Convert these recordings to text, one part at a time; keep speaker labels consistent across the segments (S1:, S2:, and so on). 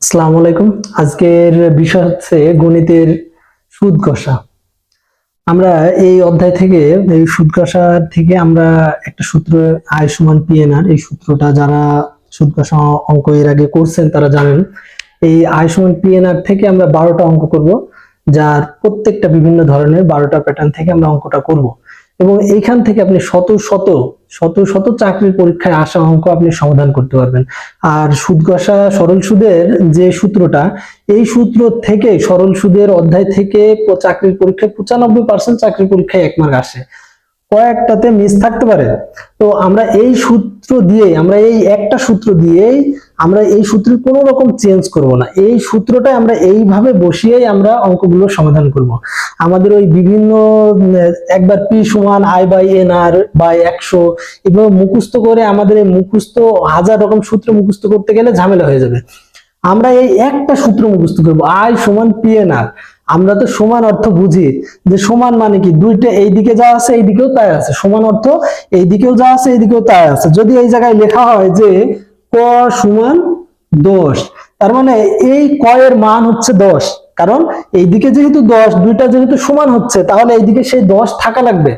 S1: আসসালামু আলাইকুম। আজকের বিষয় হচ্ছে গণিতের সুদ কষা। আমরা এই অধ্যায় থেকে এই সুদ কষা থেকে আমরা একটা সূত্র আয় সমান পিএনআর, এই সূত্রটা যারা সুদ কষা অঙ্ক এর আগে করছেন তারা জানেন। এই আয় সমান পিএনআর থেকে আমরা 12টা অঙ্ক করব, যার প্রত্যেকটা বিভিন্ন ধরনের 12টা প্যাটার্ন থেকে আমরা অঙ্কটা করব এবং এইখান থেকে আপনি শত শত শত শত চাকরির পরীক্ষায় আসা অঙ্ক আপনি সমাধান করতে পারবেন। আর সুদ কষা সরল সুদের যে সূত্রটা, এই সূত্র থেকে সরল সুদের অধ্যায় থেকে চাকরির পরীক্ষায় 95% চাকরির পরীক্ষায় 1 মার্ক আসে, কয়েকটাতে মিস থাকতে পারে। তো আমরা এই সূত্র দিয়ে, আমরা এই একটা সূত্র দিয়েই আমরা এই সূত্রের কোনো রকম চেঞ্জ করব না, এই সূত্রটাই আমরা এইভাবে বসিয়েই আমরা অঙ্কগুলো সমাধান করব। আমাদের ওই বিভিন্ন একবার পি সমান I by N R by 100 এভাবে মুখস্থ করে আমাদের এই মুখস্থ হাজার রকম সূত্র মুখস্থ করতে গেলে ঝামেলা হয়ে যাবে। আমরা এই একটা সূত্র মুখস্থ করবো, আই সমান পিএনআর। আমরা তো সমান অর্থ বুঝি, যে সমান মানে কি দুইটা এইদিকে যা আছে এইদিকেও তাই আছে, সমান অর্থ এইদিকেও যা আছে এইদিকেও তাই আছে। যদি এই জায়গায় লেখা হয় যে ক সমান 10, তার মানে এই ক এর মান হচ্ছে 10, কারণ এইদিকে যেহেতু 10, দুইটা যেহেতু সমান হচ্ছে, তাহলে এইদিকে সেই 10 থাকা লাগবে।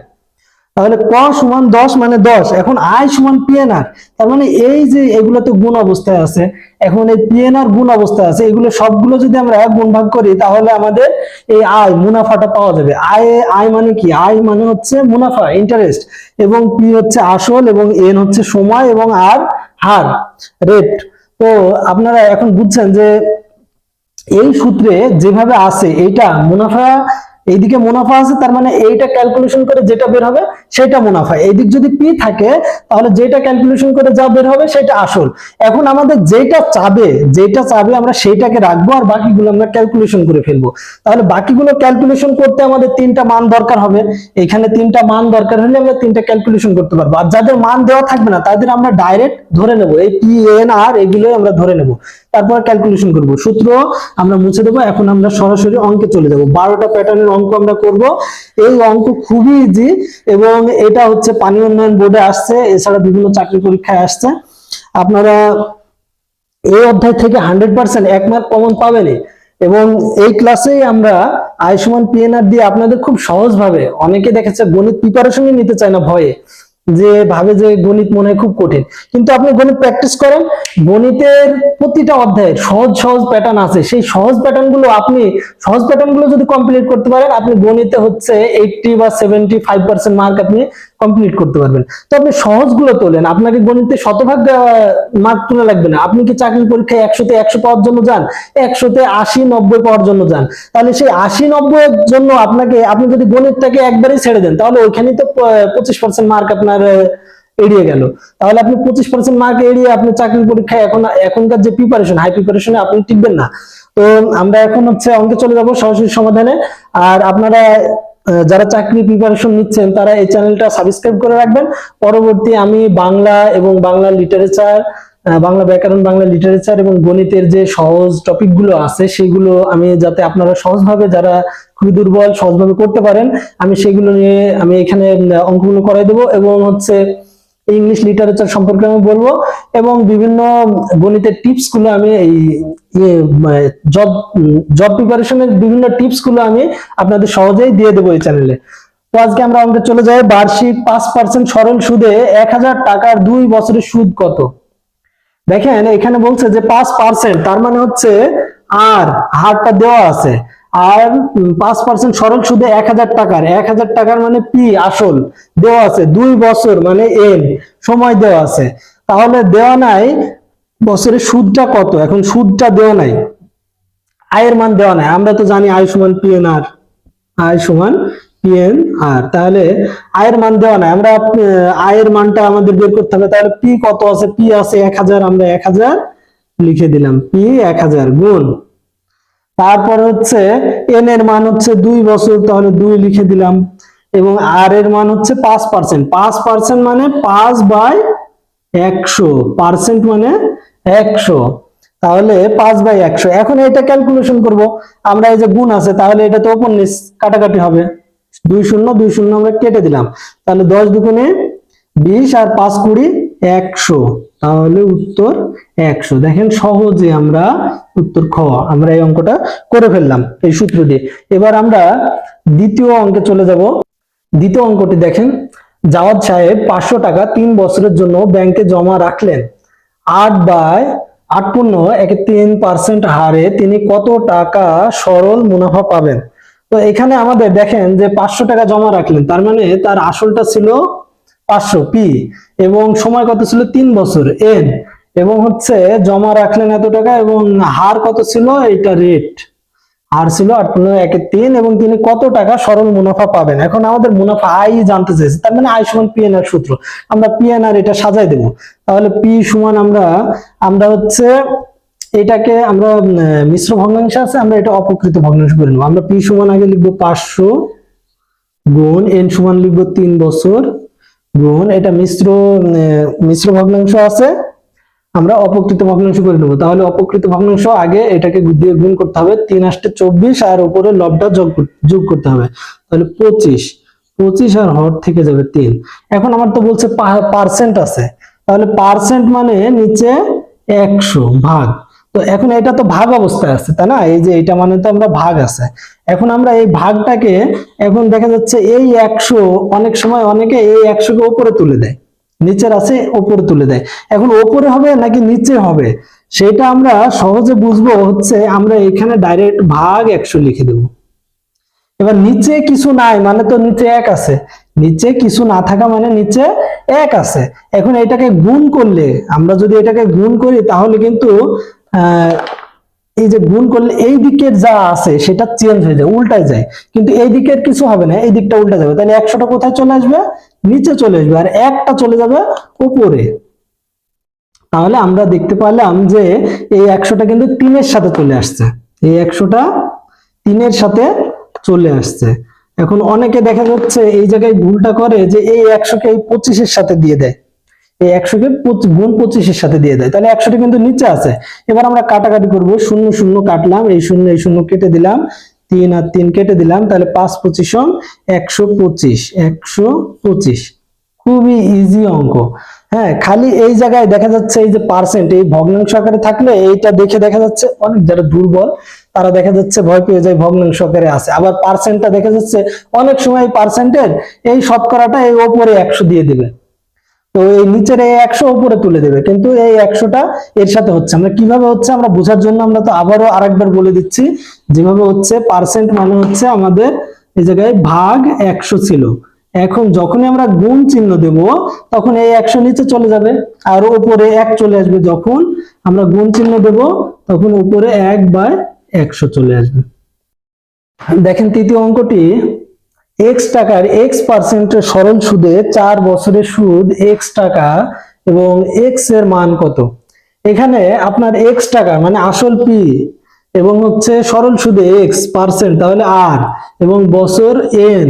S1: তাহলে ক সমান 10 মানে 10। এখন আই সমান পিএনআর, তার মানে এই যে এগুলো তো গুণ অবস্থায় আছে, এখন এই পিএনআর গুণ অবস্থায় আছে, এগুলো সবগুলো যদি আমরা গুণ ভাগ করি তাহলে আমাদের এই আয় মুনাফাটা পাওয়া যাবে। আয় আয় মানে কি? আয় মানে হচ্ছে মুনাফা, ইন্টারেস্ট, এবং পি হচ্ছে আসল, এবং এন হচ্ছে সময়, এবং আর হার, রেট। তো আপনারা এখন বুঝছেন যে এই সূত্রে যেভাবে আছে এইটা মুনাফা, এইদিকে মুনাফা আছে, তার মানে এইটা ক্যালকুলেশন করে যেটা বের হবে সেটা মুনাফা। এইদিক যদি পি থাকে তাহলে যেটা ক্যালকুলেশন করে যা বের হবে সেটা আসল। এখন আমাদের যেটা চাবে আমরা সেইটাকে রাখবো, আর বাকিগুলো আমরা ক্যালকুলেশন করে ফেলবো। তাহলে বাকিগুলো ক্যালকুলেশন করতে আমাদের 3টা মান দরকার হবে। এখানে 3টা মান দরকার হলে আমরা 3টা ক্যালকুলেশন করতে পারবো। আর যাদের মান দেওয়া থাকবে না তাদের আমরা ডাইরেক্ট ধরে নেব, এই পি এন আর এগুলো আমরা ধরে নেব, তারপর ক্যালকুলেশন করব। সূত্র আমরা মুছে দেবো। এখন আমরা সরাসরি অঙ্কে চলে যাব। 12টা প্যাটার্নের অঙ্ক আমরা করব। এই অঙ্ক খুবই ইজি, এবং এটা হচ্ছে পানি উন্নয়ন বোর্ডে আসছে, এছাড়া বিভিন্ন চাকরি পরীক্ষায় আসছে। আপনারা এই অধ্যায় থেকে 100% 1 মার্ক কমন পাবেনই। এবং এই ক্লাসেই আমরা আই সমান পিএনআর দিয়ে আপনাদের খুব সহজ ভাবে, অনেকে দেখেছে গণিত প্রিপারেশনই নিতে চায় না ভয়ে, যে ভাবে যে গণিত মনে হয় খুব কঠিন, কিন্তু আপনি গণিত প্র্যাকটিস করেন, গণিতের প্রতিটা অধ্যায়ে সহজ সহজ প্যাটার্ন আছে, সেই সহজ প্যাটার্ন গুলো যদি কমপ্লিট করতে পারেন, আপনি গণিতে হচ্ছে 80 বা 75% মার্ক আপনি কমপ্লিট করতে পারবেন। তো আপনি সহজগুলো তোলেন, আপনাকে গণিতে শতভাগ মার্ক তোলা লাগবে না। আপনি কি চাকরির পরীক্ষায় 100তে 100 পাওয়ার জন্য যান, 100তে 80-90 পাওয়ার জন্য যান, তাহলে সেই 80-90 এর জন্য আপনি যদি গণিতটাকে একবারই ছেড়ে দেন, তাহলে ওইখানেই তো 25% মার্ক আপনার এড়িয়ে গেল। তাহলে আপনি 25% মার্ক এড়িয়ে আপনি চাকরির পরীক্ষায় এখনকার যে প্রিপারেশন, হাই প্রিপারেশনে আপনি টিকবেন না। তো আমরা এখন হচ্ছে অঙ্কে চলে যাব সরাসরি সমাধানে। আর আপনারা যারা চাকরি প্রিপারেশন নিচ্ছেন তারা এই চ্যানেলটা সাবস্ক্রাইব করে রাখবেন। পরবর্তী আমি বাংলা এবং বাংলা লিটারেচার, বাংলা ব্যাকরণ, বাংলা লিটারেচার এবং গণিতের যে সহজ টপিক গুলো আছে সেগুলো আমি, যাতে আপনারা সহজভাবে, যারা খুবই দুর্বল, সহজভাবে করতে পারেন, আমি সেগুলো নিয়ে আমি এখানে অঙ্কগুলো করাই দেবো। এবং হচ্ছে ইংলিশ লিটারেচার সম্পর্কে আমি বলবো, এবং বিভিন্ন গণিতের টিপস গুলো আমি এই জব জব প্রিপারেশনের বিভিন্ন টিপস গুলো আমি আপনাদের সহজেই দিয়ে দেবো এই চ্যানেলে। তো আজকে আমরা অঙ্কে চলে যাই। বার্ষিক 5% সরল সুদে 1000 টাকার 2 বছরের সুদ কত? দেখেন এখানে বলছে যে 5%, তার মানে হচ্ছে আর হারটা দেওয়া আছে, আর 5% সরল সুদে 1000 টাকার মানে পি আসল দেওয়া আছে, 2 বছর মানে এন সময় দেওয়া আছে। তাহলে দেওয়া নাই বছরের সুদটা কত, এখন সুদটা দেওয়া নাই, আয়ের মান দেওয়া নাই। আমরা তো জানি আয় সমান পিএনআর, আয় সমান পিএনআর, তাহলে আয়ের মান দেওয়া নাই, আমরা আয়ের মানটা আমাদের বের করতে হবে। তাহলে পি কত আছে? পি আছে 1000, আমরা 1000 লিখে দিলাম, পি 1000 গুণ, তারপর হচ্ছে এন এর মান হচ্ছে 2 বছর, তাহলে 2 লিখে দিলাম, এবং আর এর মান হচ্ছে 5%, 5% মানে 5/100, পার্সেন্ট মানে 100, তাহলে 5/100। এখন এটা ক্যালকুলেশন করব আমরা, এই যে গুণ আছে তাহলে এটা তো ওপর নিচ কাটাকাটি হবে, 2 শূন্য 2 শূন্য আমরা কেটে দিলাম, তাহলে 10 দুগুণে 20 আর 5 কুড়ি 100, তাহলে উত্তর 100। দেখেন সহজে আমরা উত্তর খ আমরা এই অঙ্কটা করে ফেললাম এই সূত্র দিয়ে। এবার আমরা দ্বিতীয় অঙ্কে চলে যাব। দ্বিতীয় অঙ্কটি দেখেন, জাওয়াদ সাহেব 500 টাকা 3 বছরের জন্য ব্যাংকে জমা রাখলেন। 8/8.3% হারে তিনি কত টাকা সরল মুনাফা পাবেন? তো এখানে আমাদের দেখেন যে 500 টাকা জমা রাখলেন, তার মানে তার আসলটা ছিল 500 পি, এবং সময় কত ছিল 3 বছর এন, এবং হচ্ছে জমা রাখলেন এত টাকা, এবং হার কত ছিল, এটা রেট আর ছিল 8/3, এবং তিনি কত টাকা সরল মুনাফা পাবেন। এখন আমাদের মুনাফা আই জানতে চাইছে, তার মানে আই সমান পিএনআর সূত্র। আমরা পিএনআর এটা সাজাই দেব। তাহলে পি সমান আমরা আমরা হচ্ছে এটাকে আমরা মিশ্র ভগ্নাংশ আছে, আমরা এটা অপকৃত ভগ্নাংশ করে নেব। আমরা পি সমান আগে লিখবো 500 গুণ এন সমান লিখবো 3 বছর গুণ এটা মিশ্র ভগ্নাংশ আছে, আমরা অপকৃত ভগ্নাংশ করে নেব। তাহলে অপকৃত ভগ্নাংশ আগে এটাকে দিয়ে গুণ করতে হবে, 3 8 24 আর উপরে লবটা যোগ করতে হবে। তাহলে 25 আর হর থেকে যাবে 3। এখন আমার তো বলছে পার্সেন্ট আছে, তাহলে পার্সেন্ট মানে নিচে 100 ভাগ। তো এখন এটা তো ভাগ অবস্থায় আছে, তাই না? এই যে এটা মানে তো আমরা ভাগ আছে। এখন আমরা এই ভাগটাকে এখন দেখা যাচ্ছে এই 100 অনেক সময় অনেকে এই 100 কে উপরে তুলে দেয়, নিচের আছে উপরে তুলে দেয়। এখন উপরে হবে নাকি নিচে হবে সেটা আমরা সহজে বুঝবো হচ্ছে আমরা এখানে ডাইরেক্ট ভাগ 100 লিখে দেব। এবার নিচে কিছু নাই মানে তো নিচে 1 আছে, নিচে কিছু না থাকা মানে নিচে 1 আছে। এখন এটাকে গুণ করলে, আমরা যদি এটাকে গুণ করি তাহলে কিন্তু এই যে গুণ করলে এই দিকের যা আছে সেটা চেঞ্জ হয়ে যায়, উল্টায় যায়, কিন্তু এই দিকের কিছু হবে না, এই দিকটা উল্টা যাবে। তাহলে 100টা কোথায় চলে আসবে? নিচে চলে আসবে, আর 1টা চলে যাবে উপরে। তাহলে আমরা দেখতে পেলাম যে এই 100টা কিন্তু 3-এর সাথে চলে আসছে, এই 100টা 3-এর সাথে চলে আসছে। এখন অনেকে দেখা যাচ্ছে এই জায়গায় ভুলটা করে যে এই 100কে এই 25-এর সাথে দিয়ে দেয়, এই 100কে গুণ 25-এর সাথে দিয়ে দেয়, তাহলে 100টা কিন্তু নিচে আছে। এবার আমরা কাটাকাটি করব, 0 0 কাটলাম, এই 0 কেটে দিলাম, 3 আর 3 কেটে দিলাম, তাহলে 5 25 125। খুবই ইজি অঙ্ক। হ্যাঁ, খালি এই জায়গায় দেখা যাচ্ছে এই যে পার্সেন্ট এই ভগ্নাংশ আকারে থাকলে এইটা দেখে দেখা যাচ্ছে অনেক যারা দুর্বল তারা দেখা যাচ্ছে ভয় পেয়ে যায় ভগ্নাংশ আকারে আছে। আবার পার্সেন্টটা দেখা যাচ্ছে অনেক সময় পার্সেন্টের এই শতকরাটা এই উপরে 100 দিয়ে দিবে, তো এই নিচের এই 100 উপরে তুলে দেবে, কিন্তু এই 100টা এর সাথে হচ্ছে। আমরা কিভাবে হচ্ছে আমরা বোঝার জন্য আমরা তো আবারও আরেকবার বলে দিচ্ছি যেভাবে হচ্ছে। পার্সেন্ট মানে হচ্ছে আমাদের এই জায়গায় ভাগ 100 ছিল, এখন যখনই আমরা গুণ চিহ্ন দেব তখন এই 100 নিচে চলে যাবে আর উপরে 1 চলে আসবে। যখন আমরা গুণ চিহ্ন দেব তখন উপরে 1/100 চলে আসবে। দেখেন তৃতীয় অঙ্কটি, এক্স টাকার x% সরল সুদে 4 বছরের সুদ x টাকা এবং x এর মান কত? এখানে আপনার x টাকা মানে আসল p এবং হচ্ছে সরল সুদে x%, তাহলে r, এবং বছর n,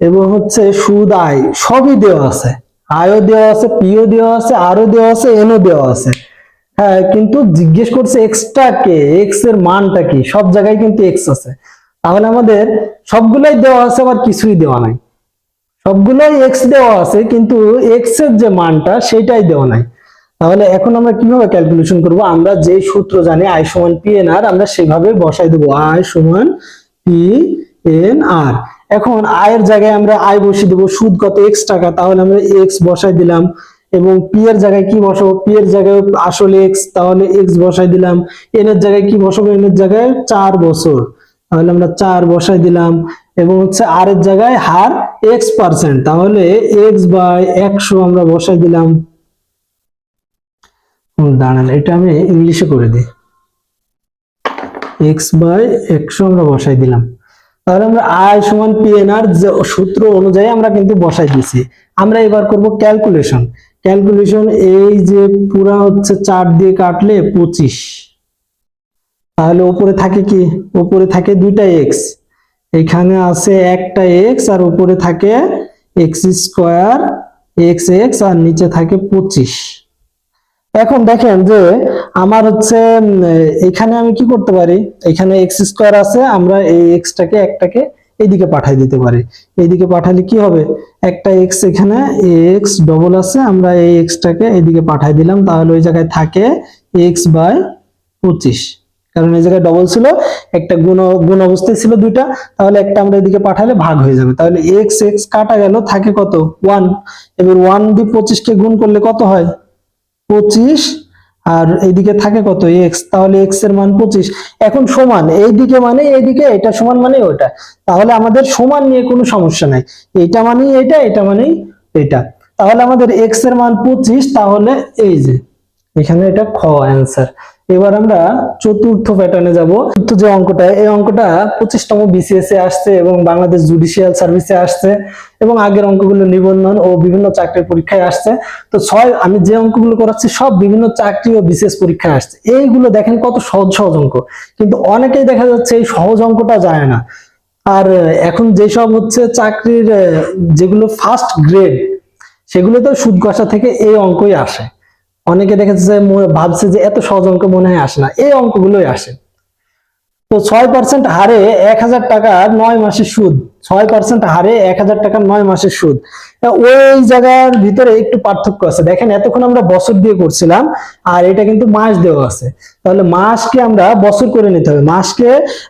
S1: এবং হচ্ছে সুদ i সবই দেওয়া আছে, আয়ও দেওয়া আছে, পিও দেওয়া আছে, আরও দেওয়া আছে, এনও দেওয়া আছে। হ্যাঁ, কিন্তু জিজ্ঞেস করছে এক্সটাকে, এক্স এর মানটা কি? সব জায়গায় কিন্তু এক্স আছে, তাহলে আমাদের সবগুলাই দেওয়া আছে আবার কিছুই দেওয়া নাই, সবগুলাই এক্স দেওয়া আছে কিন্তু এক্স এর যে মানটা সেটাই দেওয়া নাই। তাহলে এখন আমরা কিভাবে ক্যালকুলেশন করব? আমরা যে সূত্র জানি আই সমান পি এন আর, আমরা সেভাবে বসাই দেবো আই সমান পি এন আর। এখন আয়ের জায়গায় আমরা আয় বসিয়ে দেবো, সুদ কত x টাকা, তাহলে আমরা x বসাই দিলাম, এবং পি এর জায়গায় কি বসাবো? পি এর জায়গায় আসলে x, তাহলে x বসাই দিলাম। এন এর জায়গায় কি বসাবো? এন এর জায়গায় 4 বছর, তাহলে আমরা 4 বসাই দিলাম, এবং হচ্ছে আর এর জায়গায় হার x%, তাহলে x/100 আমরা বসাই দিলাম। দাঁড়ান এটা আমি ইংলিশে করে দিই, x/100 আমরা বসাই দিলাম। তাহলে আমরা আই সমান পি এন আর সূত্র অনুযায়ী আমরা কিন্তু বসাই দিয়েছি। আমরা এবার করব ক্যালকুলেশন। এই যে পুরা হচ্ছে 4 দিয়ে কাটলে 25, তাহলে উপরে থাকে কি? উপরে থাকে দুইটা এক্স, এখানে আছে একটা এক্স, আর উপরে থাকে x² x আর নিচে থাকে 25। এখন দেখেন যে আমার হচ্ছে এখানে আমি কি করতে পারি, এখানে x² আছে, আমরা এই x টাকে একটাকে এইদিকে পাঠাই দিতে পারি। এইদিকে পাঠালে কি হবে, একটা এক্স এখানে এক্স ডবল আছে, আমরা এই এক্সটাকে এইদিকে পাঠাই দিলাম, তাহলে ওই জায়গায় থাকে এক্স বাই 25, কারণ এই জায়গায় ডবল ছিল, একটা গুণ গুণ অবস্থায় ছিল দুইটা, তাহলে একটা আমরা এদিকে পাঠালে ভাগ হয়ে যাবে, তাহলে এক্স এক্স কাটা গেল, থাকে কত 1। এবার 1 দিয়ে 25 কে গুণ করলে কত হয় 25, আর এইদিকে থাকে কত এক্স, তাহলে এক্স এর মান 25। এখন সমান এইদিকে মানে এইদিকে, এটা সমান মানে ওটা, তাহলে আমাদের সমান নিয়ে কোনো সমস্যা নাই, এইটা মানে এটা, এটা মানে এটা, তাহলে আমাদের এক্স এর মান 25, তাহলে এই যে এখানে এটা খ অ্যান্সার। এবার আমরা চতুর্থ প্যাটার্নে যাব। চতুর্থ যে অঙ্কটা, এই অঙ্কটা 25তম বিসিএস এ আসছে এবং বাংলাদেশ জুডিশিয়াল সার্ভিসে আসছে, এবং আগের অঙ্কগুলো নিবন্ধন ও বিভিন্ন চাকরির পরীক্ষায় আসছে। তো আমি যে অঙ্কগুলো করাচ্ছি সব বিভিন্ন চাকরি ও বিসিএস পরীক্ষায় আসছে। এইগুলো দেখেন কত সহজ সহজ অঙ্ক, কিন্তু অনেকেই দেখা যাচ্ছে এই সহজ অঙ্কটা যায় না। আর এখন যেসব হচ্ছে চাকরির যেগুলো ফার্স্ট গ্রেড, সেগুলোতেও সুদ কষা থেকে এই অঙ্কই আসে। অনেকে দেখেছে ভাবছে যে এত সহজ অঙ্ক মনে হয় আসে না, এই অঙ্কগুলোই আসে। তো 6% হারে 1000 টাকার 9 মাসের সুদ, 6% হারে 1000 টাকার 9 মাসের সুদ, ওই জায়গার ভিতরে একটু পার্থক্য আছে। দেখেন এতক্ষণ আমরা বছর দিয়ে করছিলাম, আর এটা কিন্তু মাস দেওয়া আছে, তাহলে মাসকে আমরা বছর করে নিতে হবে। মাসকে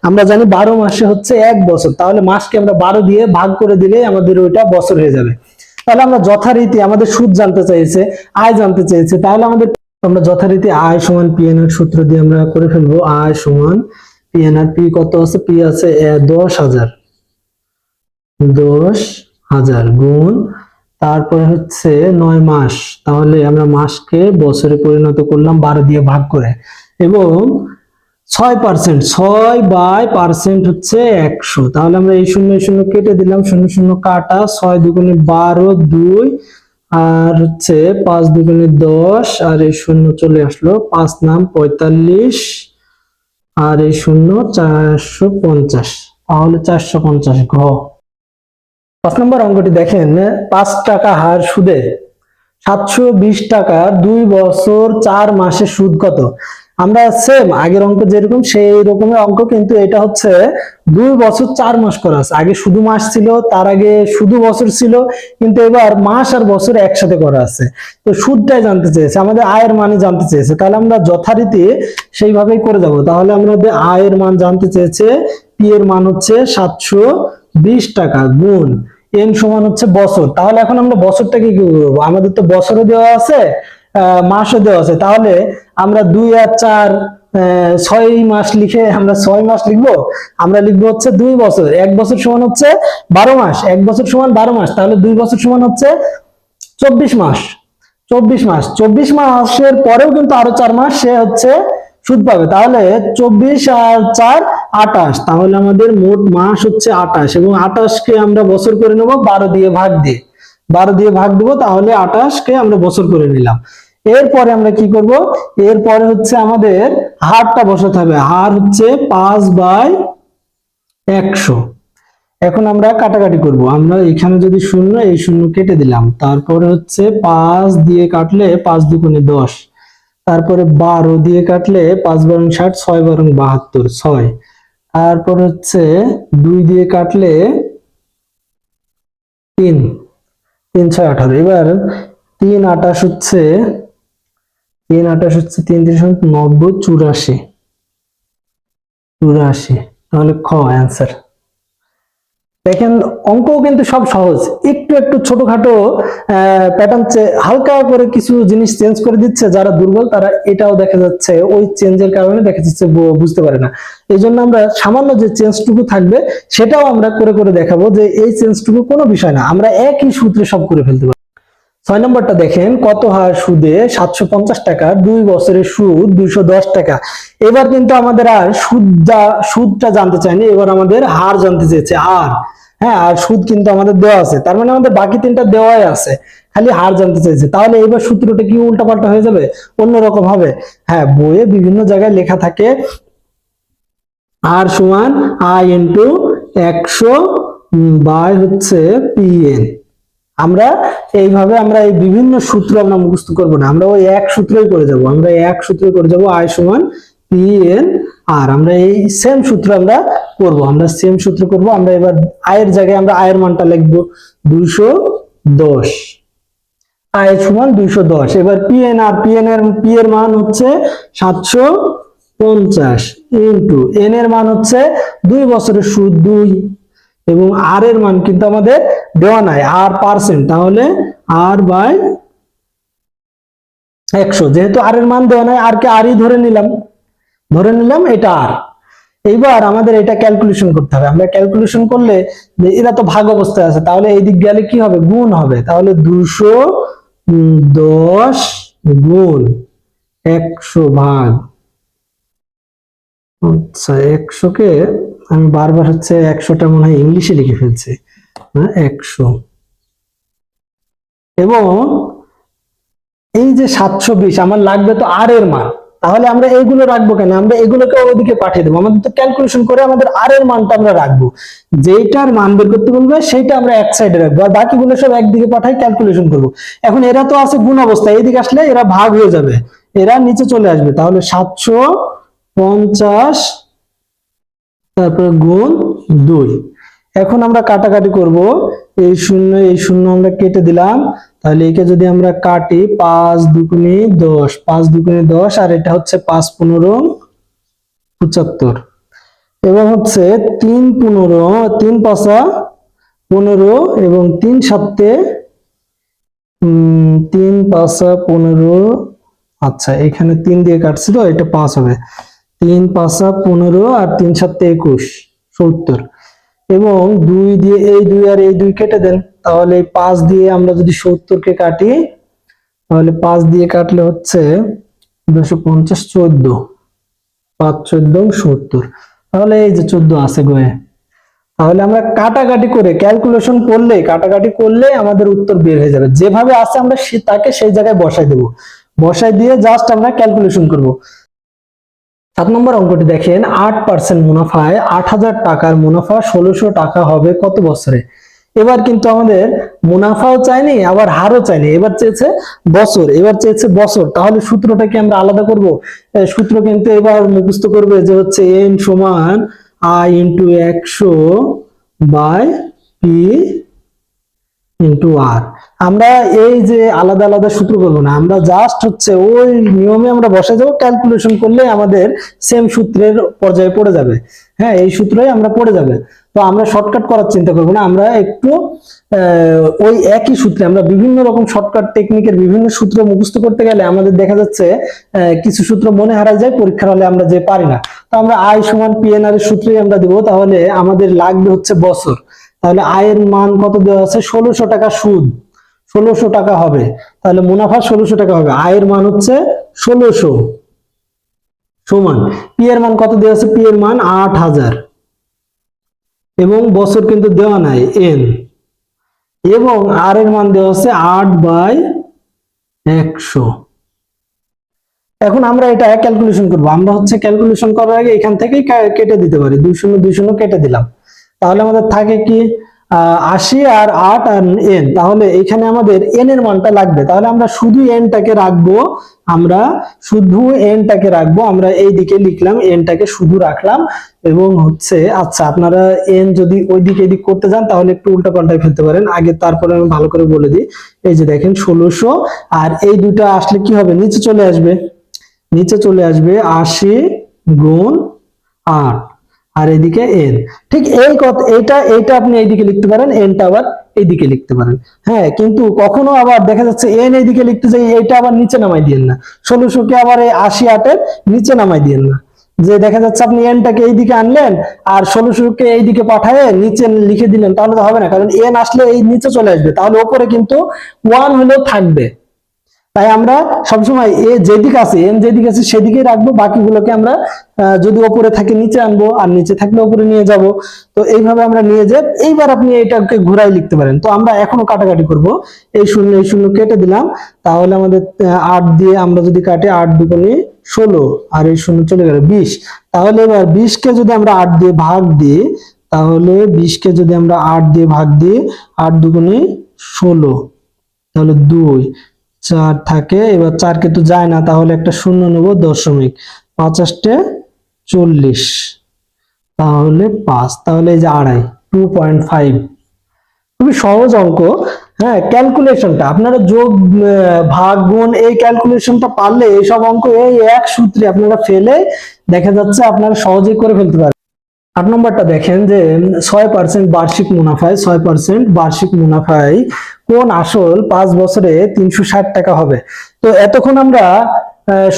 S1: আমরা জানি 12 মাসে হচ্ছে 1 বছর, তাহলে মাসকে আমরা 12 দিয়ে ভাগ করে দিলে আমাদের ওইটা বছর হয়ে যাবে। তাহলে আমরা যথারীতি আমাদের সুদ জানতে চাইছে, আয় জানতে চেয়েছে, তাহলে আমরা যথারীতি আয় সমান পিএনআর সূত্র দিয়ে আমরা করে ফেলবো। আয় সমান পিএনআর, পি কত আছে, পি আছে 10,000, 10,000 গুণ, তারপরে হচ্ছে 9 মাস, তাহলে আমরা মাসকে বছরে পরিণত করলাম 12 দিয়ে ভাগ করে, এবং 6%, 6/% হচ্ছে 100, তাহলে আমরা এই 0 কেটে দিলাম, 0 কাটা, 6 দুগুণে 12, 2, আর হচ্ছে 5 দুগুণে 10, আর এই 0 চলে আসলো, 5 নাম 45, আর এই 0 450, তাহলে 450 ঘ। 5 নম্বর অঙ্কটি দেখেন, 5 টাকা হার সুদে 720 টাকার 2 বছর 4 মাসের সুদ কত? আমরা সেম আগের অঙ্ক যেরকম সেই রকমের অঙ্ক, কিন্তু এটা হচ্ছে 2 বছর 4 মাস করা আছে। আগে শুধু মাস ছিল, তার আগে শুধু বছর ছিল, কিন্তু এবার মাস আর বছর একসাথে করা আছে। তো সুদটাই জানতে চেয়েছে, আমাদের আয়ের মানে জানতে চেয়েছে, তাহলে আমরা যথারীতি সেইভাবেই করে যাব। তাহলে আমাদের আয়ের মান জানতে চেয়েছে, পি এর মান হচ্ছে 720 টাকা গুণ এন সমান হচ্ছে বছর। তাহলে এখন আমরা বছরটাকে কি করবো, আমাদের তো বছরও দেওয়া আছে মাসও দেওয়া আছে, তাহলে আমরা 2 আর 4 6 মাস লিখে আমরা 6 মাস লিখবো, আমরা লিখবো হচ্ছে 2 বছর। 1 বছর সমান হচ্ছে 12 মাস, 1 বছর সমান 12 মাস, তাহলে 2 বছর সমান হচ্ছে 24 মাস। 24 মাসের পরেও কিন্তু আরো 4 মাস সে হচ্ছে সুদ পাবে, তাহলে 24 আর 4 28, তাহলে আমাদের মোট মাস হচ্ছে 28, এবং 28 কে আমরা বছর করে নেব 12 দিয়ে ভাগ দিয়ে, 12 দিয়ে ভাগ দেবো, তাহলে 28 কে আমরা বছর করে নিলাম। এরপরে আমরা কি করব, এরপরে হচ্ছে আমাদের হারটা বসাতে হবে, হার হচ্ছে 5/100। এখন আমরা কাটাকাটি করব, আমরা এখানে যদি 0, এই 0 কেটে দিলাম, তারপরে হচ্ছে 5 দিয়ে কাটলে 5 দুগুণে 10, তারপরে 12 দিয়ে কাটলে 5 বারং 60, 6 বারং 72, 6, তারপর হচ্ছে 2 দিয়ে কাটলে 3, 3 6 18, এবার 3 28 হচ্ছে 3 3 90, 84, তাহলে খ অ্যান্সার। দেখেন অঙ্কও কিন্তু সব সহজ, একটু একটু ছোটখাটো প্যাটার্ন হালকা করে কিছু জিনিস চেঞ্জ করে দিচ্ছে, যারা দুর্বল তারা এটাও দেখা যাচ্ছে ওই চেঞ্জের কারণে দেখা যাচ্ছে বুঝতে পারে না। এই জন্য আমরা সামান্য যে চেঞ্জটুকু থাকবে সেটাও আমরা করে করে দেখাবো যে এই চেঞ্জটুকু কোনো বিষয় না, আমরা একই সূত্রে সব করে ফেলতে পারি। 6 নম্বরটা দেখেন, কত হার সুদে 750 টাকার 2 বছরের সুদ 210 টাকা। এবার কিন্তু আমাদের আর সুদটা জানতে চাইনি, এবার আমাদের হার জানতে চেয়েছে। হ্যাঁ, আর সুদ কিন্তু আমাদের দেওয়া আছে, তার মানে আমাদের বাকি 3টা দেওয়াই আছে, খালি হার জানতে চাইছে। তাহলে এবার সূত্রটা কি উল্টাপাল্টা হয়ে যাবে, অন্যরকম হবে। হ্যাঁ, বইয়ে বিভিন্ন জায়গায় লেখা থাকে আর সমান আই ইন্টু 100 বাই হচ্ছে পিএন। আমরা এইভাবে আমরা এই বিভিন্ন সূত্র আমরা মুখস্থ করব না, আমরা ওই এক সূত্রই করে যাব, আমরা এক সূত্রই করে যাব আই সমান পি এন আর। আমরা এই সেম সূত্র আমরা করব, আমরা এবার আয়ের জায়গায় আমরা আয়ের মানটা লিখবো 210, আয় সমান 210। এবার পি এর মান হচ্ছে 750 ইন্টু এন এর মান হচ্ছে 2 বছরের সুদ 2, এবং আর এর মান কিন্তু আমাদের দেওয়া নাই, আর পার্সেন্ট, তাহলে আর বাই 100। যেহেতু আর এর মান দেওয়া নাই, আর কে আরই ধরে নিলাম এটা আর। এইবার আমাদের এটা ক্যালকুলেশন করতে হবে। আমরা ক্যালকুলেশন করলে যে এরা তো ভাগ অবস্থায় আছে, তাহলে এই দিক গেলে কি হবে, গুণ হবে। তাহলে 210 গুণ 100 ভাগ, আচ্ছা 100 কে আমি বারবার হচ্ছে 100টা মনে হয় ইংলিশে লিখে ফেলছি, 100। এবং এই যে 720 আমার লাগবে তো আর এর মান, তাহলে আমরা এইগুলো রাখবো কেন, আমরা এগুলোকে ওদিকে পাঠিয়ে দেবো। আমাদের তো ক্যালকুলেশন করে আমাদের আর এর মানটা আমরা রাখবো, যেটার মান বের করতে বলবে সেটা আমরা এক সাইডে রাখবো, আর বাকিগুলো সব একদিকে পাঠাই ক্যালকুলেশন করবো। এখন এরা তো আছে গুণ অবস্থা, এইদিকে আসলে এরা ভাগ হয়ে যাবে, এরা নিচে চলে আসবে। তাহলে 750 তারপরে গুণ 2। এখন আমরা কাটাকাটি করব, এই শূন্য আমরা কেটে দিলাম। তাহলে একে যদি আমরা কাটি 5 দুগুণে 10, 5 দুগুণে 10, আর এটা হচ্ছে 5 15 75, এবং হচ্ছে 3 15 3 5 15 এবং 3 7 3 5 15, আচ্ছা এখানে 3 দিয়ে কাটছি তো এটা 5 হবে, 3 5 15 আর 3 7 21 70, এবং 2 দিয়ে এই 2 আর এই 2 কেটে দেন। তাহলে 5 দিয়ে আমরা যদি 70 কে কাটি, তাহলে 5 দিয়ে কাটলে হচ্ছে 250 14, 5 14 70, তাহলে এই যে 14 আছে গয়ে। তাহলে আমরা কাটাকাটি করলে আমাদের উত্তর বের হয়ে যাবে। যেভাবে আছে আমরা তাকে সেই জায়গায় বসাই দেব, বসাই দিয়ে জাস্ট আমরা ক্যালকুলেশন করব। 7 নম্বর অঙ্কটি দেখেন, 8% মুনাফায় 8000 টাকার মুনাফা 1600 টাকা হবে কত বছরে? এবার কিন্তু আমাদের মুনাফাও চাইনি আবার হারও চাইনি, এবার চেয়েছে বছর। তাহলে সূত্রটা কি আমরা আলাদা করব? সূত্র কিন্তু এবার মুখস্থ করবে যে হচ্ছে n সমান i into 100 by P into R. আমরা এই যে আলাদা আলাদা সূত্র করবো না, আমরা জাস্ট হচ্ছে ওই নিয়মে আমরা বসে যাবো, ক্যালকুলেশন করলে আমাদের সেম সূত্রের পর্যায়ে পড়ে যাবে। হ্যাঁ, এই সূত্রই আমরা পড়ে যাবে। তো আমরা শর্টকাট করার চিন্তা করবো না, আমরা একটু ওই একই সূত্রে আমরা বিভিন্ন রকম শর্টকাট টেকনিকের বিভিন্ন সূত্র মুখস্থ করতে গেলে আমাদের দেখা যাচ্ছে কিছু সূত্র মনে হারায় যায়, পরীক্ষার হলে আমরা যে পারি না। তো আমরা আই সমান পিএনআর এর সূত্রেই আমরা দিব। তাহলে আমাদের লাগবে হচ্ছে বছর। তাহলে আয়ের মান কত দেওয়া আছে, 1600 টাকা সুদ, 1600 টাকা হবে। তাহলে মুনাফা 1600 টাকা হবে, আয়ের মান হচ্ছে 1600 সমান পি এর মান কত দেওয়া আছে, পি এর মান 8000, এবং বছর কিন্তু দেওয়া নাই এন, এবং আর এর মান দেওয়া আছে 8/100। এখন আমরা এটা ক্যালকুলেশন করব। আমরা হচ্ছে ক্যালকুলেশন করার আগে এখান থেকেই কেটে দিতে পারি, 2 কেটে দিলাম। তাহলে আমাদের থাকে কি 80 আর 8 আর n। তাহলে এখানে আমাদের n এর মানটা লাগবে। তাহলে আমরা শুধু nটাকে রাখবো, আমরা এই দিকে লিখলাম, nটাকে শুধু রাখলাম। এবং হচ্ছে আচ্ছা, আপনারা n যদি ওইদিকে এদিক করতে যান তাহলে একটু উল্টা পাল্টাই ফেলতে পারেন, আগে তারপরে আমি ভালো করে বলে দিই। এই যে দেখেন 1600, আর এই দুটো আসলে কি হবে, নিচে চলে আসবে 80 গুণ 8, আর এদিকে n। ঠিক এই কথা, এটা আপনি এইদিকে লিখতে পারেন, nটা আবার এইদিকে লিখতে পারেন। হ্যাঁ, কিন্তু কখনো আবার দেখা যাচ্ছে n এইদিকে লিখতে যাই, এটা আবার নিচে নামাই দিয়েন না, 1600 কে আবার এই 80 8-এর নিচে নামাই দিয়েন না। যে দেখা যাচ্ছে আপনি nটাকে এইদিকে আনলেন আর 1600 কে এইদিকে পাঠায় নিচে লিখে দিলেন, তাহলে তো হবে না, কারণ n আসলে এই নিচে চলে আসবে, তাহলে উপরে কিন্তু 1 হলেও থাকবে। তাই আমরা সবসময় এন যেদিকে আছে সেদিকেই রাখবো, বাকিগুলোকে আমরা যদি উপরে থাকে নিচে আনবো, আর নিচে থাকলে উপরে নিয়ে যাব। তো এইভাবে আমরা নিয়ে যাই। এইবার আপনি এটাকে ঘুরাই লিখতে পারেন। তো আমরা এখনো কাটাকাটি করব, এই শূন্য কেটে দিলাম। তাহলে আমাদের 8 দিয়ে আমরা যদি কাটি, 8 দুগুণে 16, আর এই শূন্য চলে গেল 20। তাহলে এবার 20 কে যদি আমরা 8 দিয়ে ভাগ দিই, তাহলে 20 কে যদি আমরা 8 দিয়ে ভাগ দিই, 8 দুগুণে 16, তাহলে 2 4 থাকে। এবার 4 কে তো যায় না, তাহলে একটা শূন্য নেব, দশমিক। 50 40, তাহলে 5, তাহলে এই যে আড়াই, 2.5। খুবই সহজ অঙ্ক। হ্যাঁ, ক্যালকুলেশনটা আপনারা যোগ ভাগ গুণ এই ক্যালকুলেশনটা পারলে এইসব অঙ্ক এই এক সূত্রে আপনারা ফেলে দেখা যাচ্ছে আপনারা সহজেই করে ফেলতে পারবেন। 8 নম্বরটা দেখেন যে 6% বার্ষিক মুনাফায় 6% বার্ষিক মুনাফায় কোন আসল 5 বছরে 360 টাকা হবে। তো এতক্ষণ আমরা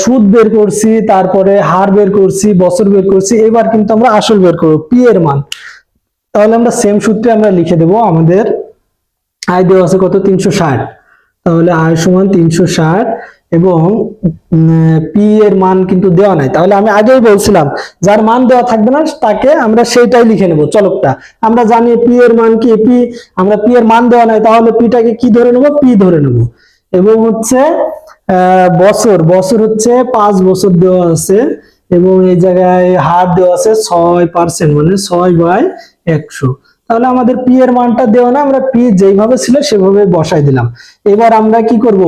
S1: সুদ বের করছি, তারপরে হার বের করছি, বছর বের করছি, এবার কিন্তু আমরা আসল বের করব, পি এর মান। তাহলে আমরা সেম সূত্রে আমরা লিখে দেব, আমাদের আয় দেওয়া আছে কত, 360। তাহলে আয় সমান 360 এবং পি এর মান কিন্তু দেওয়া নাই। তাহলে আমি আগেই বলছিলাম যার মান দেওয়া থাকবে না তাকে আমরা সেইটাই লিখে নেব চলকটা। আমরা জানি পি এর মান কি, পি, আমরা পি এর মান দেওয়া নাই, তাহলে পিটাকে কি ধরে নেব, পি ধরে নেব। এবং হচ্ছে বছর, বছর হচ্ছে 5 বছর দেওয়া আছে এবং এই জায়গায় হার দেওয়া আছে 6%, মানে 6/100। তাহলে আমাদের পি এর মানটা দেওয়া না, আমরা পি যেইভাবে ছিল সেভাবে বসাই দিলাম। এবার আমরা কি করব,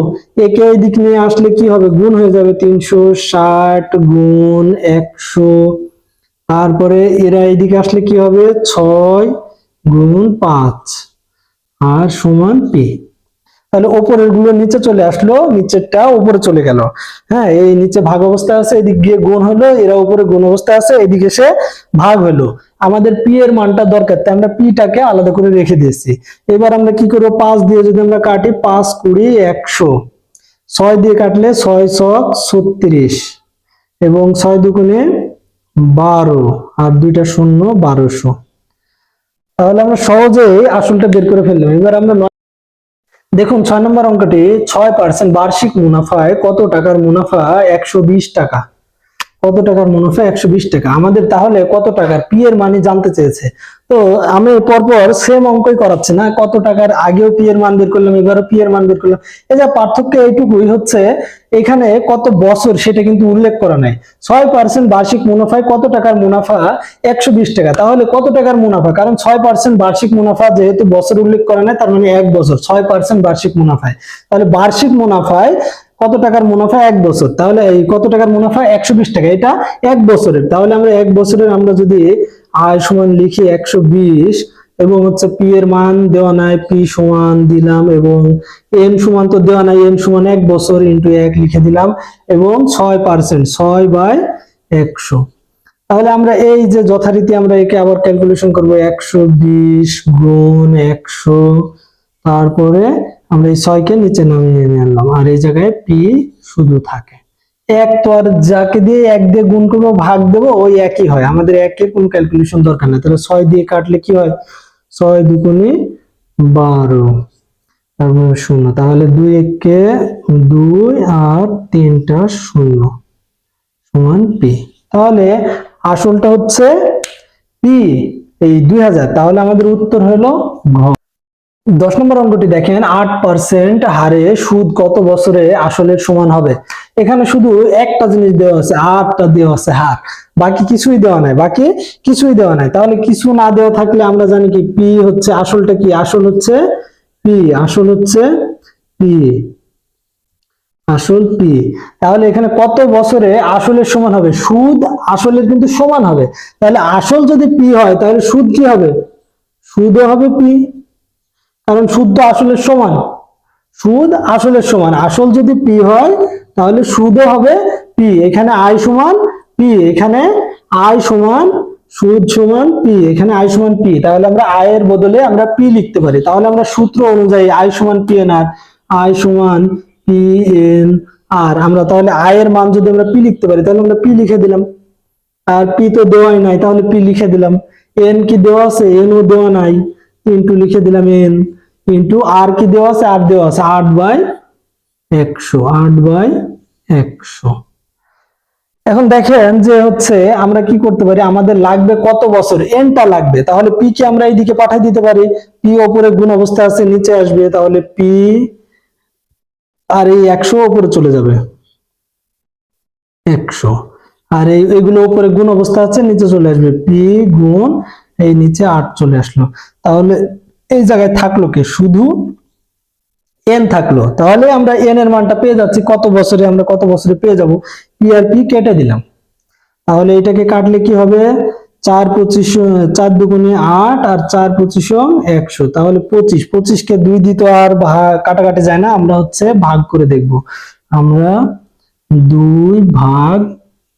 S1: একে এই দিক নিয়ে আসলে কি হবে, গুণ হয়ে যাবে, 360 গুণ 100। তারপরে এরা এইদিকে আসলে কি হবে, 6 গুণ 5 আর সমান পি। তাহলে উপরের গুলো নিচে চলে আসলো, নিচেরটা উপরে চলে গেল। হ্যাঁ, এই নিচে ভাগ অবস্থা আছে, এদিক গিয়ে গুণ হলো, এরা উপরে গুণ অবস্থা আছে, এদিকে সে ভাগ হলো। আমাদের পি এর মানটা দরকার, তাই আমরা পিটাকে আলাদা করে রেখে দিয়েছি। এবার আমরা কি করবো, 5 দিয়ে যদি আমরা কাটি, 5 20 100, 6 দিয়ে কাটলে 6 ছক 36 এবং 6 দুগুণে 12 আর 2টা শূন্য 1200। তাহলে আমরা সহজেই আসলটা বের করে ফেললাম। এবার আমরা দেখুন 6 নম্বর অঙ্কটি, 6% বার্ষিক মুনাফায় কত টাকার মুনাফা, 120 টাকা। কত টাকার মুনাফা, 120 টাকা। আমাদের তাহলে কত টাকার পি এর মান জানতে চেয়েছে। তো আমি পরপর সেম অঙ্কই করাচ্ছি না, কত টাকার আগেও পি এর মান বের করলাম, এবারও পি এর মান বের করলাম। এই যে পার্থক্য এইটুকুই হচ্ছে, এখানে কত বছর সেটা কিন্তু উল্লেখ করা নাই। 6% বার্ষিক মুনাফায় কত টাকার মুনাফা, 120 টাকা। তাহলে কত টাকার মুনাফা, কারণ 6% বার্ষিক মুনাফা যেহেতু বছর উল্লেখ করা নাই, তার মানে 1 বছর, 6% বার্ষিক মুনাফায়। তাহলে বার্ষিক মুনাফায় কত টাকার মুনাফা, 1 বছর। তাহলে এই কত টাকার মুনাফা, 120 টাকা, এটা 1 বছরের। তাহলে আমরা 1 বছরের আমরা যদি আয় সমান লিখি 120 এবং হচ্ছে পি এর মান দেওয়া নাই, পি সমান দিলাম এবং এন সমান তো দেওয়া নাই, এন সমান 1 বছর ইন্টু 1 লিখে দিলাম এবং 6%, 6/100। তাহলে আমরা এই যে যথারীতি আমরা একে আবার ক্যালকুলেশন করব, 120 গুণ 100, তারপরে আমরা এই 6 কে নিচে নামিয়ে নিয়ে আনলাম আর এই জায়গায় পি শুধু থাকে। এক তো আর যাকে দিয়ে 1 দিয়ে গুণ করবো ভাগ দেবো ওই একই হয়, আমাদের একের কোনো ক্যালকুলেশন দরকার নেই। তাহলে 6 দিয়ে কাটলে কি হয়, 6 দুগুণে 12 তারপরে 0, তাহলে 2 একে 2 আর 3টা 0 সমান পি। তাহলে আসলটা হচ্ছে পি, এই 2000। তাহলে আমাদের উত্তর হলো ঘ। 10 নম্বর অঙ্কটি দেখেন, 8% হারে সুদ কত বছরে আসলের সমান হবে। এখানে শুধু একটা জিনিস দেওয়া আছে, 8টা দেওয়া আছে হার, বাকি কিছুই দেওয়া নাই, বাকি কিছুই দেওয়া নাই। তাহলে কিছু না দেওয়া থাকলে আমরা জানি কি পি হচ্ছে, আসলটা কি, আসল হচ্ছে পি, আসল হচ্ছে পি, আসল পি। তাহলে এখানে কত বছরে আসলের সমান হবে, সুদ আসলের কিন্তু সমান হবে। তাহলে আসল যদি পি হয় তাহলে সুদ কি হবে, সুদও হবে পি, কারণ সুদ তো আসলের সমান, সুদ আসলের সমান। আসল যদি পি হয় তাহলে সুদও হবে পি। এখানে আয় সমান পি, এখানে আয় সমান সুদ সমান পি, এখানে আয় সমান পি। তাহলে আমরা আয়ের বদলে আমরা পি লিখতে পারি। তাহলে আমরা সূত্র অনুযায়ী আয় সমান পি এন আর, আয় সমান পি এন আর, আমরা তাহলে আয়ের মান যদি আমরা পি লিখতে পারি তাহলে আমরা পি লিখে দিলাম। আর পি তো দেওয়াই নাই, তাহলে পি লিখে দিলাম। এন কি দেওয়া আছে, এন ও দেওয়া নাই, ইন্টু লিখে দিলাম এন, ইন্টু আর কি দেওয়া আছে, আর দেওয়া আছে 8/100, 8/100। এখন দেখেন যে হচ্ছে আমরা কি করতে পারি, আমাদের লাগবে কত বছর, এনটা লাগবে। তাহলে পি কে আমরা এইদিকে পাঠাই দিতে পারি, পি উপরে গুণ অবস্থা আছে নিচে আসবে, তাহলে পি আর এই 100 উপরে চলে যাবে 100, আর এইগুলো উপরে গুণ অবস্থা আছে নিচে চলে আসবে, পি গুণ এই নিচে 8 চলে আসলো। তাহলে এই জায়গায় থাকলো কি, শুধু এন থাকলো। তাহলে আমরা এন এর মানটা পেয়ে যাচ্ছি, কত বছরে আমরা কত বছরে পেয়ে যাব, পি আর পি কেটে দিলাম। তাহলে এটাকে কাটলে কি হবে, 4 25 4 দুগুণে 8 আর 4 25 100, তাহলে 25, 25কে 2 দিয়ে তো আর কাটাকাটি যায় না, আমরা হচ্ছে ভাগ করে দেখব। আমরা 2 ভাগ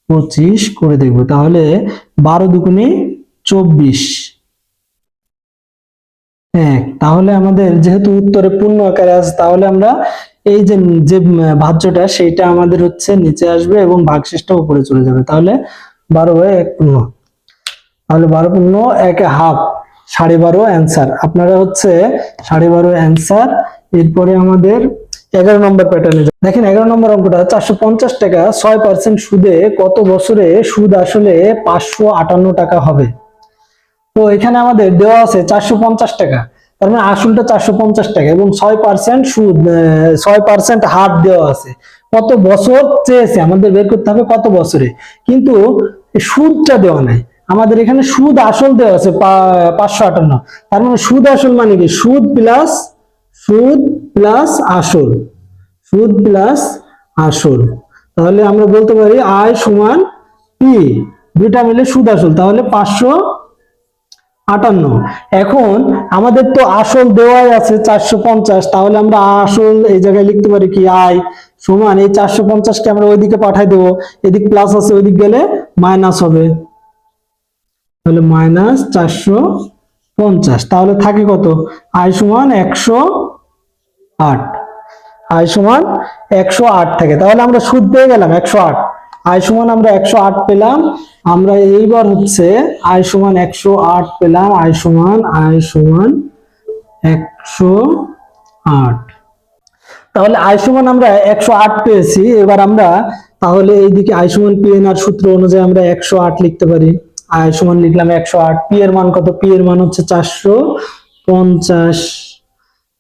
S1: 25 করে দেখব, তাহলে 12 দুগুণে 24 1। তাহলে আমাদের যেহেতু উত্তরে পূর্ণ আকারে আছে, তাহলে আমরা এই যে যে ভাজ্যটা সেইটা আমাদের হচ্ছে নিচে আসবে এবং ভাগশেষটা উপরে চলে যাবে। তাহলে 12/1 পূর্ণ, তাহলে 12 পূর্ণ 1 হাফ, 12.5 অ্যান্সার। আপনারা হচ্ছে 12.5 অ্যান্সার। এরপরে আমাদের 11 নম্বর প্যাটার্নে দেখেন, 11 নম্বর অঙ্কটা 450 টাকা 6% সুদে কত বছরে সুদ আসলে 558 টাকা হবে। তো এখানে আমাদের দেওয়া আছে 450 টাকা, তার মানে আসলটা 450 টাকা এবং 6% সুদ, 6% হার দেওয়া আছে। কত বছর চেয়েছে আমাদের বের করতে হবে কত বছরে, কিন্তু সুদটা দেওয়া নাই আমাদের। এখানে সুদ আসল দেওয়া আছে 558, তার মানে সুদ আসল মানে কি, সুদ প্লাস আসল, সুদ প্লাস আসল। তাহলে আমরা বলতে পারি আয় সমান পি, দুইটা মিলে সুদ আসল, তাহলে 558। এখন আমাদের তো আসল দেওয়াই আছে 450, তাহলে আমরা আসল এই জায়গায় লিখতে পারি কি, আয় সমান এই 450 কে আমরা ওইদিকে পাঠাই দেবো, এদিক প্লাস আছে ওইদিক গেলে মাইনাস হবে, তাহলে মাইনাস 450। তাহলে থাকে কত, আয় সমান 108, আয় সমান 108 থাকে। তাহলে আমরা সুদ পেয়ে গেলাম 108, আয় সমান আমরা 108 পেলাম। আমরা এইবার হচ্ছে আয় সমান 108 পেলাম, আয় সমান 108। তাহলে আয় সমান আমরা 108 পেয়েছি। এবার আমরা তাহলে এইদিকে আয় সমান পি এন আর সূত্র অনুযায়ী আমরা 108 লিখতে পারি। আয় সমান লিখলাম 108, পি এর মান কত, পি এর মান হচ্ছে 450,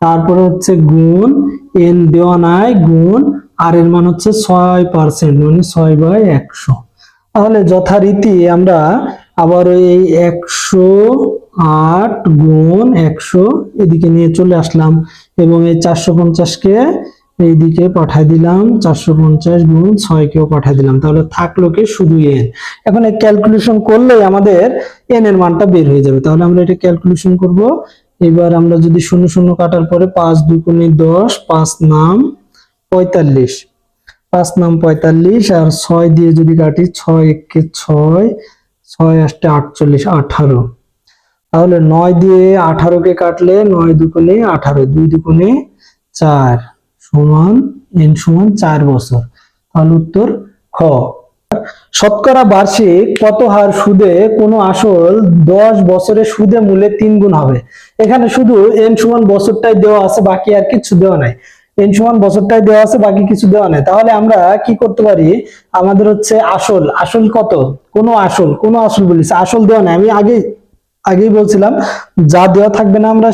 S1: তারপরে হচ্ছে গুণ এন দেওয়া নাই, গুণ আর এর মান হচ্ছে 6%, মানে 6/100। তাহলে যথারীতি আমরা আবার এই 108 গুণ 100 এদিকে নিয়ে চলে আসলাম এবং এই 450 কে এইদিকে পাঠাই দিলাম, 450 গুণ 6 কেও পাঠাই দিলাম, তাহলে থাকলো কি শুধু এন। এখন এই ক্যালকুলেশন করলেই আমাদের এন এর মানটা বের হয়ে যাবে। তাহলে আমরা এটা ক্যালকুলেশন করব। এবার আমরা যদি 0 0 কাটার পরে 5 দুগুণে 10, 5 নাম 45, 5 নাম 45 আর 6 দিয়ে যদি কাটি 6 একে 6, 6 আসতে 48, 18। তাহলে 9 দিয়ে 18 কে কাটলে 9 দুগুণে 18, 2 দুগুণে 4 সমান n সমান 4 বছর। তাহলে উত্তর খ। শতকরা বার্ষিক কত হার সুদে কোনো আসল 10 বছরে সুদে মূলে 3 গুণ হবে। এখানে শুধু n সমান বছরটাই দেওয়া আছে, বাকি আর কিছু দেওয়া নাই। n সমান বছরটাই দেওয়া আছে, বাকি কিছু দেওয়া নাই। তাহলে আমরা কি করতে পারি, আমাদের হচ্ছে আসল কত, কোনো আসল বলেছে, আসল দেওয়া নাই। আমি আগেই বলছিলাম যা দেওয়া থাকবে না, আমরা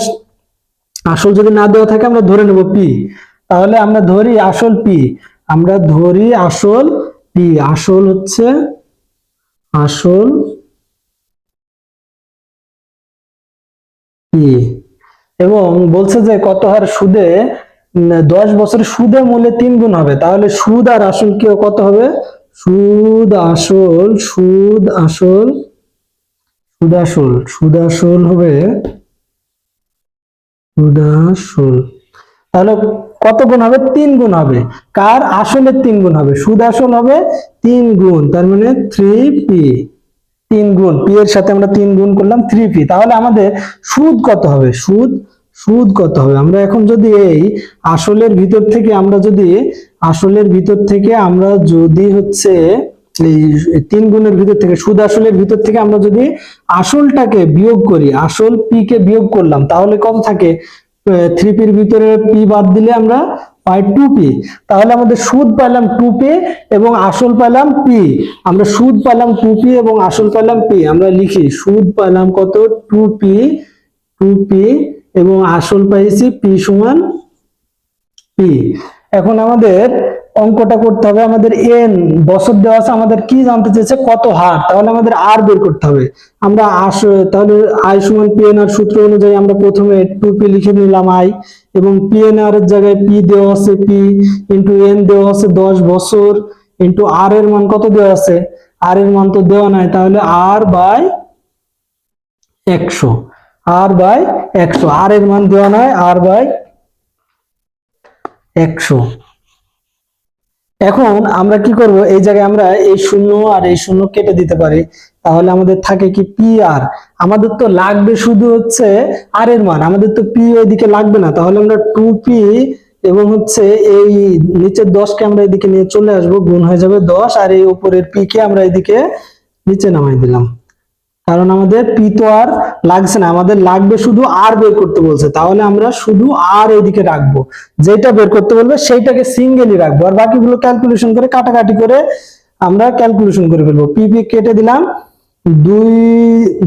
S1: আসল যদি না দেওয়া থাকে আমরা ধরে নেব পি। তাহলে আমরা ধরি আসল পি, আমরা ধরি আসল পি, আসল হচ্ছে আসল পি, এবং বলছে যে কত হার সুদে 10 বছরে সুদে মূলে 3 গুণ হবে। তাহলে সুদ আর আসল কি কত হবে, সুদ আসল হবে তাহলে কত গুণ হবে, 3 গুণ হবে। কার, আসলের 3 গুণ হবে, সুদ আসল হবে 3 গুণ, তার মানে 3p, 3 গুণ, পি এর সাথে আমরা 3 গুণ করলাম 3p। তাহলে আমাদের সুদ কত হবে, সুদ কত হবে, আমরা এখন যদি এই আসলের ভিতর থেকে আমরা যদি হচ্ছে এই 3 গুণের ভিতর থেকে, সুদ আসলের ভিতর থেকে আমরা যদি আসলটাকে বিয়োগ করি, আসল পি কে বিয়োগ করলাম, তাহলে কত থাকে, 3p এর ভিতরে p বাদ দিলে আমরা পাই 2p। তাহলে আমাদের সুদ পেলাম 2p এবং আসল পেলাম p। আমরা সুদ পেলাম 2p এবং আসল পেলাম p। আমরা লিখি সুদ পেলাম কত, 2p এবং আসল পাইছি p সমান p। এখন আমাদের অঙ্কটা করতে হবে, আমাদের n বছর দেওয়া আছে, আমাদের কি জানতে চেয়েছে, কত হার। তাহলে আমাদের আর বের করতে হবে। আমরা তাহলে আয় সমান পিএনআর সূত্র অনুযায়ী আমরা প্রথমে 2p লিখে নিলাম আয়, এবং পিএনআর এর জায়গায় p দেওয়া আছে p ইনটু n দেওয়া আছে 10 বছর, ইনটু আর এর মান কত দেওয়া আছে, আর এর মান তো দেওয়া নাই, তাহলে আর বাই 100, আর বাই 100, আর এর মান দেওয়া নাই, আর বাই 100। এখন আমরা কি করব, এই জায়গায় আমরা এই শূন্য আর এই শূন্য কেটে দিতে পারি, তাহলে আমাদের থাকে কি পি আর। আমাদের তো লাগবে শুধু হচ্ছে আর এর মান, আমাদের তো পি ওইদিকে লাগবে না, তাহলে আমরা 2p এবং হচ্ছে এই নিচের 10 কে আমরা এদিকে নিয়ে চলে আসবো, গুণ হয়ে যাবে 10, আর এই উপরের পি কে আমরা এদিকে নিচে নামাই দিলাম, কারণ আমাদের পি তো আর লাগছে না, আমাদের লাগবে শুধু আর বের করতে বলছে, তাহলে আমরা শুধু আর এইদিকে রাখবো, যেটা বের করতে বলবে সেইটাকে সিঙ্গেলই রাখবো, আর বাকিগুলো ক্যালকুলেশন করে কাটাকাটি করে আমরা ক্যালকুলেশন করে ফেলবো। পি পি কেটে দিলাম,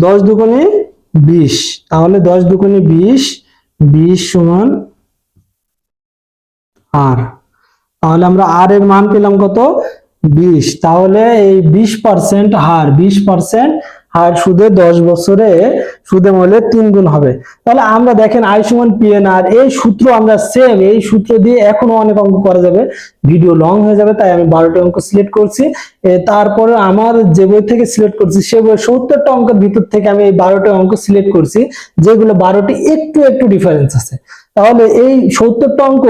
S1: 10 দুগুণে 20, তাহলে 10 দুগুণে 20, 20 সমান আর, তাহলে আমরা আর এর মান পেলাম কত, 20। তাহলে এই 20% হার, 20% হার সুদে 10 বছরে সুদে মূল্যে 3 গুণ হবে। তাহলে আমরা দেখেন আই সমান পিএনআর, এই সূত্র আমরা সেম এই সূত্র দিয়ে এখনো অনেক অঙ্ক করা যাবে, ভিডিও লং হয়ে যাবে, তাই আমি 12টা অঙ্ক সিলেক্ট করছি। তারপরে আমার যে বই থেকে সিলেক্ট করছি সে বই 70টা অঙ্কের ভিতর থেকে আমি এই 12টা অঙ্ক সিলেক্ট করছি, যেগুলো 12টি একটু একটু ডিফারেন্স আছে। তাহলে এই 70টা অঙ্ক,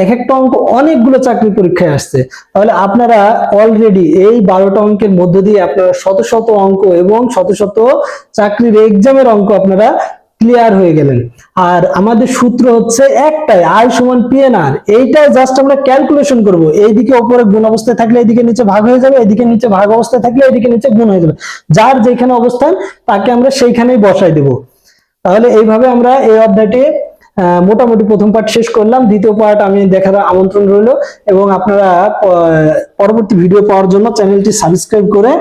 S1: এক একটা অঙ্ক অনেকগুলো চাকরি পরীক্ষায় আসছে, তাহলে আপনারা অলরেডি এই 12টা অঙ্কের মধ্য দিয়ে আপনারা শত শত অঙ্ক এবং শত শত চাকরির এক্সামের অঙ্ক আপনারা ক্লিয়ার হয়ে গেলেন। আর আমাদের সূত্র হচ্ছে একটাই, আই সমান পিএনআর, এইটা জাস্ট আমরা ক্যালকুলেশন করব, এইদিকে উপরে গুণ অবস্থায় থাকলে এইদিকে নিচে ভাগ হয়ে যাবে, এইদিকে নিচে ভাগ অবস্থায় থাকলে এইদিকে নিচে গুণ হয়ে যাবে, যার যেখানে অবস্থান তাকে আমরা সেইখানেই বসাই দেব। তাহলে এইভাবে আমরা এই অধ্যায়টি মোটামুটি প্রথম পার্ট শেষ করলাম, দ্বিতীয় পার্ট আমি দেখার আমন্ত্রণ রইল, এবং আপনারা পরবর্তী ভিডিও পাওয়ার জন্য চ্যানেলটি সাবস্ক্রাইব করে